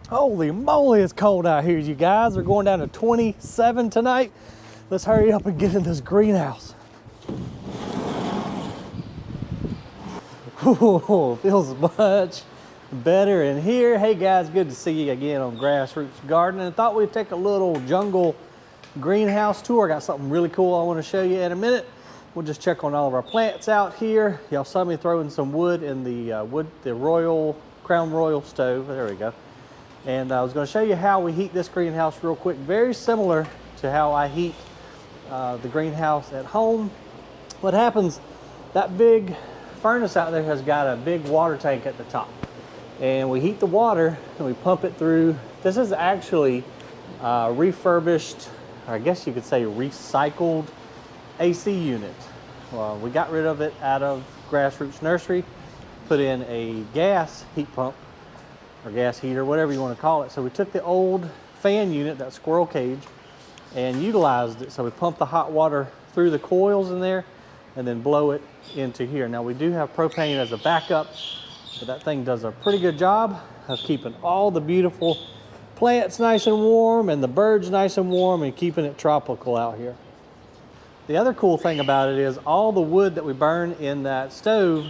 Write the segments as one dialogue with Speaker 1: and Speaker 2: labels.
Speaker 1: Holy moly, it's cold out here, you guys. We're going down to 27 tonight. Let's hurry up and get in this greenhouse. Ooh, feels much better in here. Hey guys, good to see you again on Grassroots Gardening. I thought we'd take a little jungle greenhouse tour. I got something really cool I want to show you in a minute. We'll just check on all of our plants out here. Y'all saw me throwing some wood in the Crown Royal stove. There we go. And I was going to show you how we heat this greenhouse real quick. Very similar to how I heat the greenhouse at home. What happens, that big furnace out there has got a big water tank at the top. And we heat the water and we pump it through. This is actually refurbished, or I guess you could say recycled AC unit. Well, we got rid of it out of Grassroots Nursery, put in a gas heat pump, or gas heater, whatever you want to call it. So we took the old fan unit, that squirrel cage, and utilized it. So we pump the hot water through the coils in there and then blow it into here. Now we do have propane as a backup, but that thing does a pretty good job of keeping all the beautiful plants nice and warm and the birds nice and warm and keeping it tropical out here. The other cool thing about it is all the wood that we burn in that stove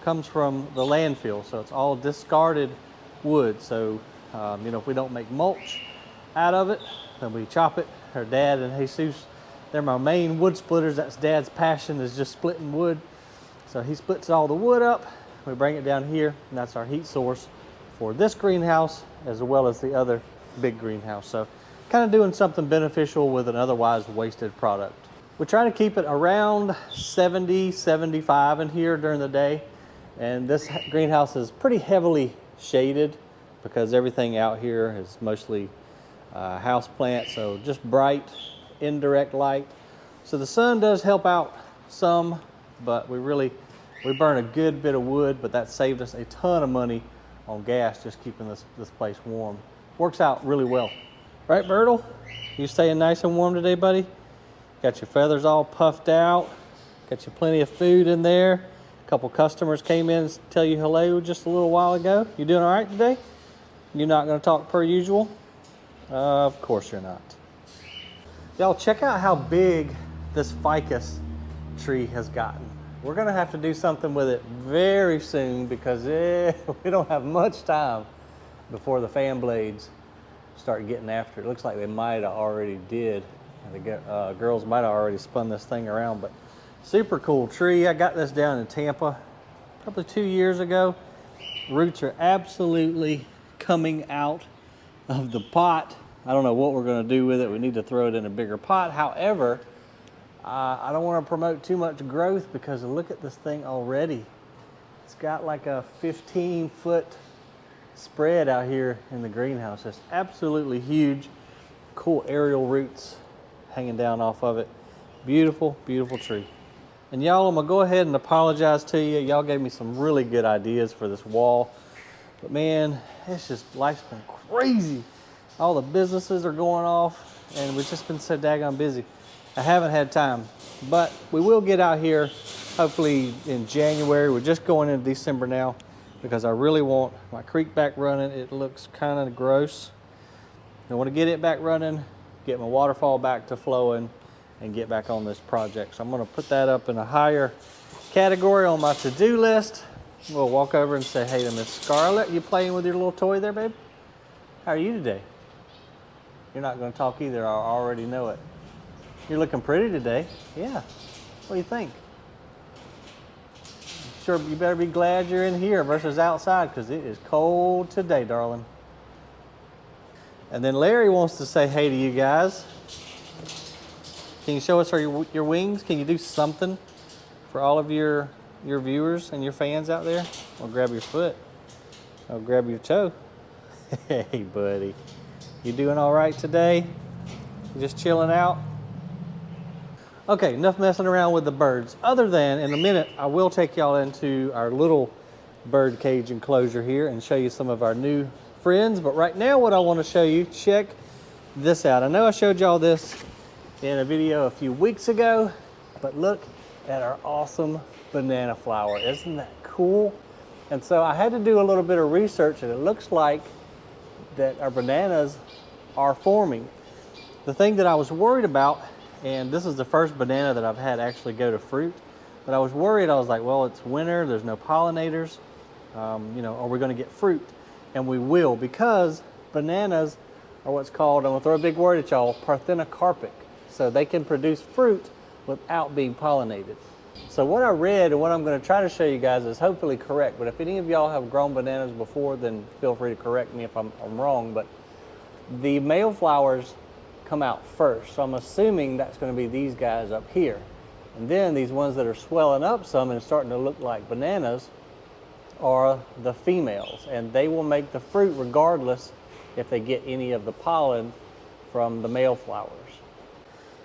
Speaker 1: comes from the landfill. So it's all discarded wood. So, you know, if we don't make mulch out of it, then we chop it. Her dad and Jesus, they're my main wood splitters. That's Dad's passion, is just splitting wood. So he splits all the wood up. We bring it down here, and that's our heat source for this greenhouse as well as the other big greenhouse. So kind of doing something beneficial with an otherwise wasted product. We try to keep it around 70, 75 in here during the day. And this greenhouse is pretty heavily shaded because everything out here is mostly house plants, so just bright, indirect light. So the sun does help out some, but we burn a good bit of wood, but that saved us a ton of money on gas just keeping this place warm. Works out really well. Right, Bertle? You staying nice and warm today, buddy? Got your feathers all puffed out. Got you plenty of food in there. A couple customers came in to tell you hello just a little while ago. You doing all right today? You're not going to talk per usual? Of course you're not. Y'all, check out how big this ficus tree has gotten. We're going to have to do something with it very soon because we don't have much time before the fan blades start getting after it. It looks like they might have already did. The girls might have already spun this thing around, but super cool tree. I got this down in Tampa probably 2 years ago. Roots are absolutely coming out of the pot. I don't know what we're going to do with it. We need to throw it in a bigger pot. However, I don't want to promote too much growth because look at this thing already. It's got like a 15-foot spread out here in the greenhouse. It's absolutely huge. Cool aerial roots hanging down off of it. Beautiful, beautiful tree. And y'all, I'm gonna go ahead and apologize to you. Y'all gave me some really good ideas for this wall. But man, it's just, life's been crazy. All the businesses are going off and we've just been so daggone busy. I haven't had time, but we will get out here hopefully in January. We're just going into December now because I really want my creek back running. It looks kind of gross. I want to get it back running, get my waterfall back to flowing, and get back on this project. So I'm going to put that up in a higher category on my to-do list. We'll walk over and say, hey to Miss Scarlett, you playing with your little toy there, babe? How are you today? You're not going to talk either, I already know it. You're looking pretty today. Yeah. What do you think? Sure, you better be glad you're in here versus outside because it is cold today, darling. And then Larry wants to say hey to you guys. Can you show us your wings? Can you do something for all of your viewers and your fans out there? I'll grab your foot. I'll grab your toe. Hey, buddy. You doing all right today? You just chilling out? Okay, enough messing around with the birds. Other than, in a minute, I will take y'all into our little bird cage enclosure here and show you some of our new friends. But right now what I want to show you, check this out. I know I showed y'all this in a video a few weeks ago, but look at our awesome banana flower. Isn't that cool? And so I had to do a little bit of research, and it looks like that our bananas are forming. The thing that I was worried about, and this is the first banana that I've had actually go to fruit, but I was worried. I was like, well, it's winter, there's no pollinators, you know, are we going to get fruit? And we will, because bananas are what's called, I'm going to throw a big word at y'all, parthenocarpic. So they can produce fruit without being pollinated. So what I read and what I'm going to try to show you guys is hopefully correct, but if any of y'all have grown bananas before, then feel free to correct me if I'm wrong, but the male flowers come out first. So I'm assuming that's going to be these guys up here. And then these ones that are swelling up some and starting to look like bananas are the females, and they will make the fruit regardless if they get any of the pollen from the male flowers.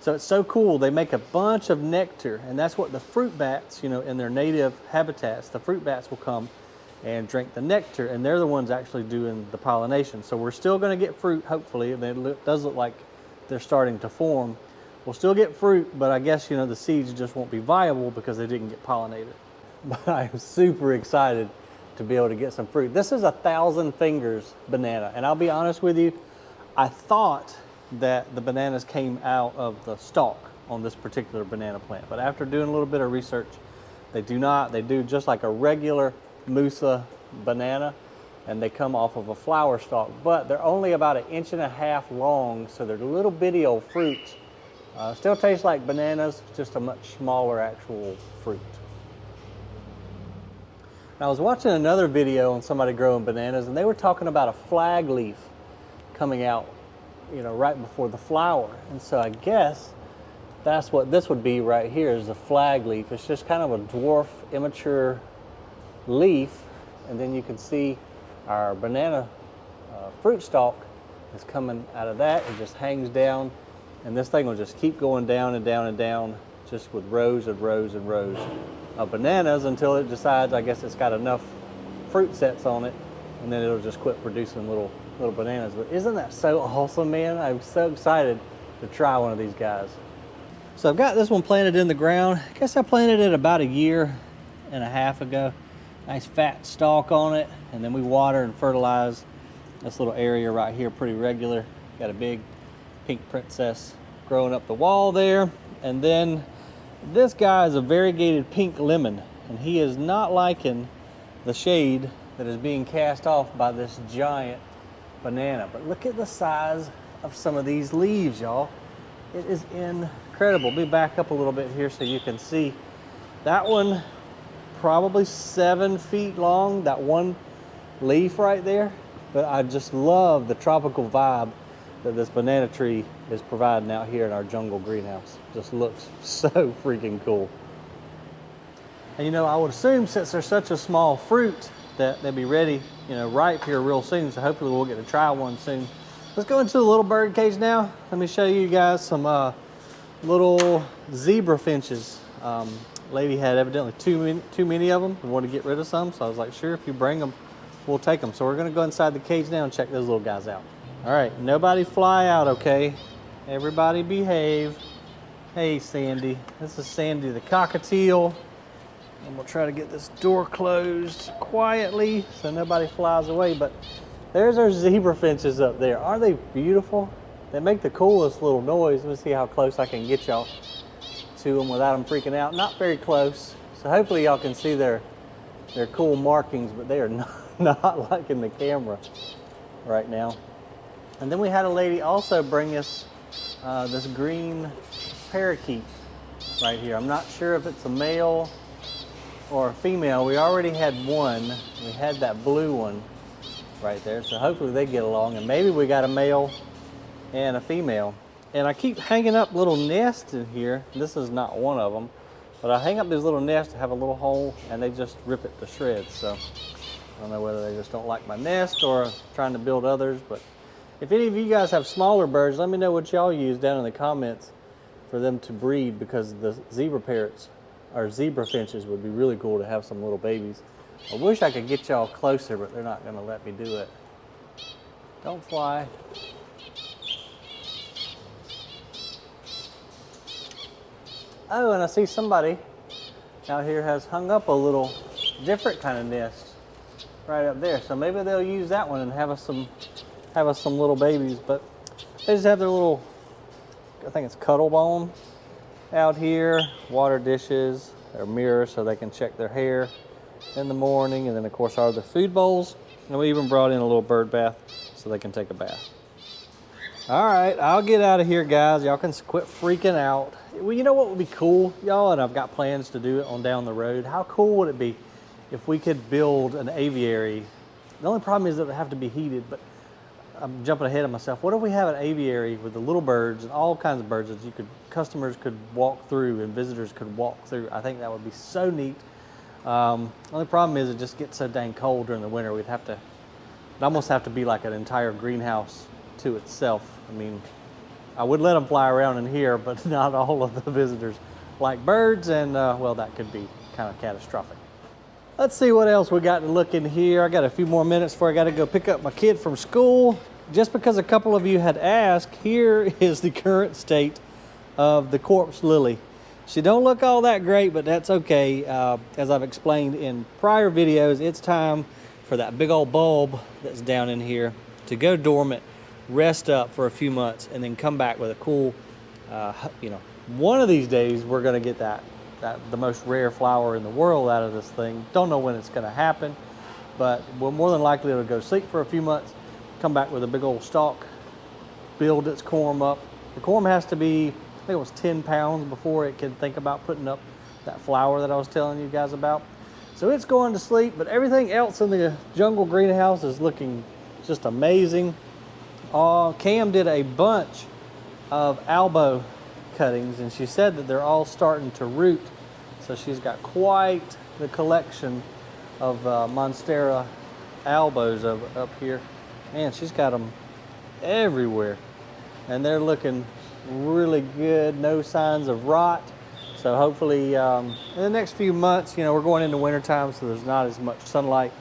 Speaker 1: So it's so cool. They make a bunch of nectar, and that's what the fruit bats, you know, in their native habitats, the fruit bats will come and drink the nectar, and they're the ones actually doing the pollination. So we're still going to get fruit, hopefully, and it does look like they're starting to form. We'll still get fruit, but I guess, you know, the seeds just won't be viable because they didn't get pollinated. But I am super excited to be able to get some fruit. This is a 1,000 fingers banana, and I'll be honest with you, I thought that the bananas came out of the stalk on this particular banana plant, but after doing a little bit of research, they do not. They do just like a regular Musa banana, and they come off of a flower stalk, but they're only about 1.5 inches long, so they're little bitty old fruits. Still taste like bananas, just a much smaller actual fruit. Now, I was watching another video on somebody growing bananas, and they were talking about a flag leaf coming out, you know, right before the flower. And so I guess that's what this would be right here, is a flag leaf. It's just kind of a dwarf, immature leaf, and then you can see our banana fruit stalk is coming out of that. It just hangs down, and this thing will just keep going down and down and down, just with rows and rows and rows of bananas until it decides, I guess, it's got enough fruit sets on it, and then it'll just quit producing little bananas. But isn't that so awesome, man? I'm so excited to try one of these guys. So I've got this one planted in the ground. I guess I planted it about 1.5 years ago. Nice fat stalk on it, and then we water and fertilize this little area right here pretty regular. Got a big pink princess growing up the wall there, and then this guy is a variegated pink lemon, and he is not liking the shade that is being cast off by this giant banana. But look at the size of some of these leaves, y'all. It is incredible. Let me back up a little bit here so you can see. That one probably 7 feet long, that one leaf right there. But I just love the tropical vibe that this banana tree is providing out here in our jungle greenhouse. Just looks so freaking cool. And you know, I would assume since they're such a small fruit that they'll be ready, you know, ripe here real soon. So hopefully we'll get to try one soon. Let's go into the little bird cage now. Let me show you guys some little zebra finches. Lady had evidently too many of them and wanted to get rid of some. So I was like, sure, if you bring them, we'll take them. So we're gonna go inside the cage now and check those little guys out. All right, nobody fly out, okay? Everybody behave. Hey, Sandy. This is Sandy the cockatiel. And we'll try to get this door closed quietly so nobody flies away. But there's our zebra finches up there. Aren't they beautiful? They make the coolest little noise. Let me see how close I can get y'all to them without them freaking out. Not very close. So hopefully y'all can see their cool markings, but they are not liking the camera right now. And then we had a lady also bring us this green parakeet right here. I'm not sure if it's a male or a female. We already had one. We had that blue one right there. So hopefully they get along, and maybe we got a male and a female. And I keep hanging up little nests in here. This is not one of them, but I hang up these little nests to have a little hole, and they just rip it to shreds. So I don't know whether they just don't like my nest or trying to build others. But if any of you guys have smaller birds, let me know what y'all use down in the comments for them to breed, because the zebra parrots or zebra finches would be really cool to have some little babies. I wish I could get y'all closer, but they're not gonna let me do it. Don't fly. Oh, and I see somebody out here has hung up a little different kind of nest right up there. So maybe they'll use that one and have us some have us some little babies, but they just have their little, I think it's cuddle bone out here, water dishes, their mirror so they can check their hair in the morning, and then of course our other food bowls, and we even brought in a little bird bath so they can take a bath. All right, I'll get out of here, guys. Y'all can quit freaking out. Well, you know what would be cool, y'all, and I've got plans to do it on down the road. How cool would it be if we could build an aviary? The only problem is that it would have to be heated, but I'm jumping ahead of myself. What if we have an aviary with the little birds and all kinds of birds that customers could walk through and visitors could walk through? I think that would be so neat. Only problem is it just gets so dang cold during the winter. It'd almost have to be like an entire greenhouse to itself. I mean, I would let them fly around in here, but not all of the visitors like birds, and well, that could be kind of catastrophic. Let's see what else we got to look in here. I got a few more minutes before I got to go pick up my kid from school. Just because a couple of you had asked, here is the current state of the corpse lily. She don't look all that great, but that's okay. As I've explained in prior videos, it's time for that big old bulb that's down in here to go dormant, rest up for a few months, and then come back with a cool, one of these days we're gonna get the most rare flower in the world out of this thing. Don't know when it's gonna happen, but we're more than likely it'll go sleep for a few months, come back with a big old stalk, build its corm up. The corm has to be, I think it was 10 pounds before it can think about putting up that flower that I was telling you guys about. So it's going to sleep, but everything else in the jungle greenhouse is looking just amazing. Cam did a bunch of elbow cuttings, and she said that they're all starting to root. So she's got quite the collection of Monstera albos up here. Man, she's got them everywhere, and they're looking really good. No signs of rot. So hopefully in the next few months, we're going into winter time, so there's not as much sunlight.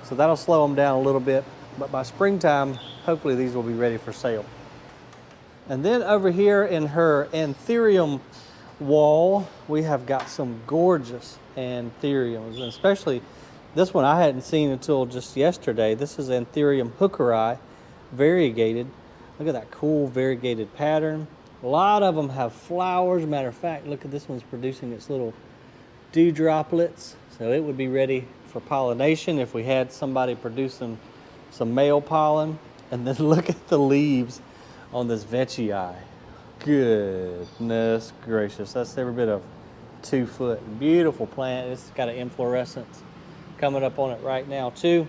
Speaker 1: So that'll slow them down a little bit. But by springtime, hopefully these will be ready for sale. And then over here in her anthurium wall, we have got some gorgeous anthuriums, and especially this one I hadn't seen until just yesterday. This is Anthurium hookeri, variegated. Look at that cool variegated pattern. A lot of them have flowers. Matter of fact, look at this one's producing its little dew droplets. So it would be ready for pollination if we had somebody producing some male pollen. And then look at the leaves on this veitchii. Goodness gracious, that's every bit of 2 foot. Beautiful plant. It's got an inflorescence coming up on it right now too.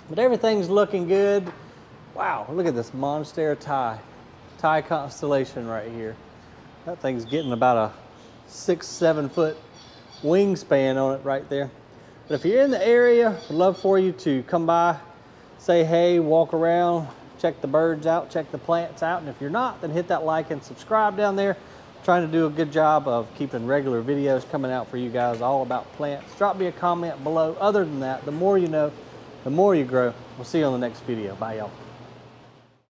Speaker 1: But everything's looking good. Wow, look at this Monstera Thai constellation right here. That thing's getting about a 6-7 foot wingspan on it right there. But if you're in the area, I'd love for you to come by, say hey, walk around, check the birds out, check the plants out. And if you're not, then hit that like and subscribe down there. I'm trying to do a good job of keeping regular videos coming out for you guys all about plants. Drop me a comment below. Other than that, the more you know, the more you grow. We'll see you on the next video. Bye, y'all.